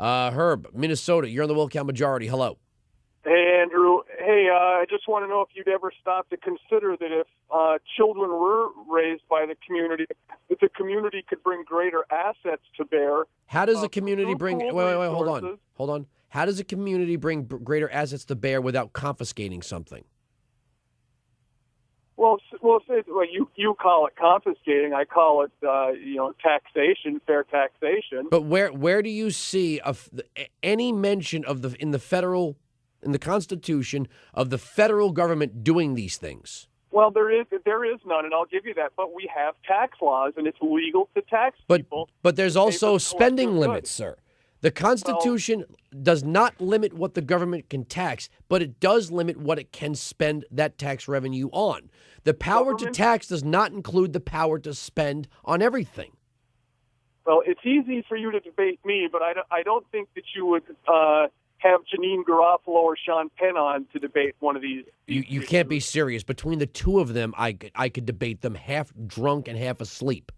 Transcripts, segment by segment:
Herb, Minnesota, you're on the Wilkow Majority. Hello. Hey, Andrew. Hey, I just want to know if you'd ever stop to consider that if children were raised by the community, that the community could bring greater assets to bear. How does a community bring? Wait, hold resources. on. How does a community bring greater assets to bear without confiscating something? Well, you call it confiscating. I call it, taxation, fair taxation. But where do you see any mention of in the Constitution of the federal government doing these things? Well, there is none, and I'll give you that. But we have tax laws, and it's legal to tax people. But there's also spending limits, sir. The Constitution does not limit what the government can tax, but it does limit what it can spend that tax revenue on. The power to tax does not include the power to spend on everything. Well, it's easy for you to debate me, but I don't think that you would have Janine Garofalo or Sean Penn on to debate one of these. You can't be serious. Between the two of them, I could debate them half drunk and half asleep.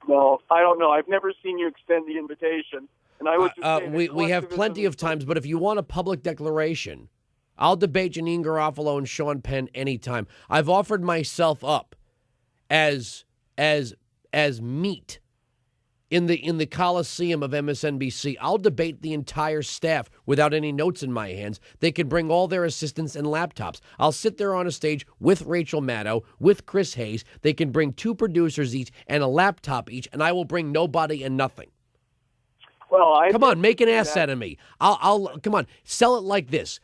Well, I don't know. I've never seen you extend the invitation. And I would just we have plenty of times, but if you want a public declaration, I'll debate Janine Garofalo and Sean Penn anytime. I've offered myself up as meat in the Coliseum of MSNBC. I'll debate the entire staff without any notes in my hands. They can bring all their assistants and laptops. I'll sit there on a stage with Rachel Maddow, with Chris Hayes. They can bring 2 producers each and a laptop each, and I will bring nobody and nothing. Well, come on, make an ass out of me. I'll come on, sell it like this.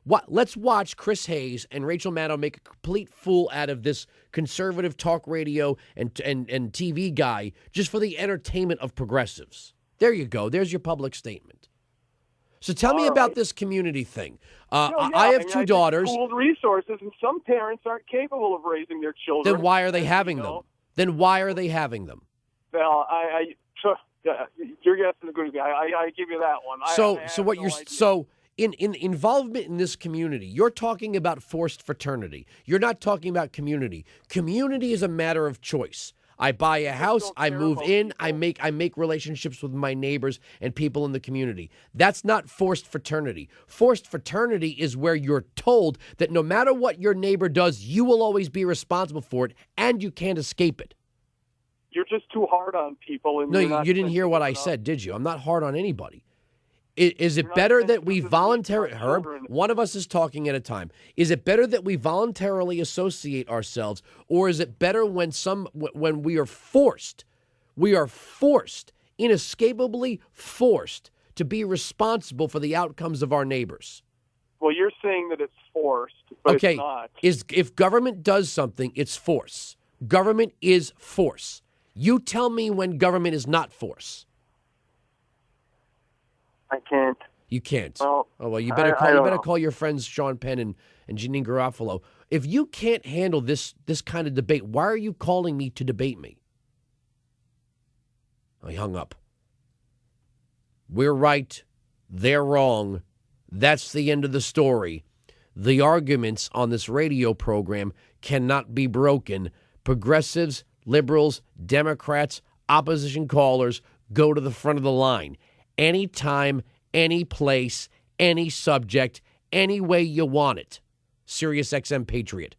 Let's watch Chris Hayes and Rachel Maddow make a complete fool out of this conservative talk radio and TV guy just for the entertainment of progressives. There you go. There's your public statement. So tell me about this community thing. I have 2 daughters. Pooled resources, and some parents aren't capable of raising their children. Then why are they having them? Well, you're guessing the good guy. I give you that one. In involvement in this community, you're talking about forced fraternity. You're not talking about community. Community is a matter of choice. I buy a house, I move in, I make relationships with my neighbors and people in the community. That's not forced fraternity. Forced fraternity is where you're told that no matter what your neighbor does, you will always be responsible for it, and you can't escape it. You're just too hard on people. No, you didn't hear what I said, did you? I'm not hard on anybody. Is it better that we voluntarily, Herb, one of us is talking at a time. Is it better that we voluntarily associate ourselves, or is it better when we are forced, inescapably forced to be responsible for the outcomes of our neighbors? Well, you're saying that it's forced, but it's not. If government does something, it's force. Government is force. You tell me when government is not force. I can't. You can't. Well, you better call your friends Sean Penn and Janine Garofalo. If you can't handle this kind of debate, why are you calling me to debate me? I hung up. We're right. They're wrong. That's the end of the story. The arguments on this radio program cannot be broken. Progressives, liberals, Democrats, opposition callers go to the front of the line. Anytime, any place, any subject, any way you want it. SiriusXM Patriot.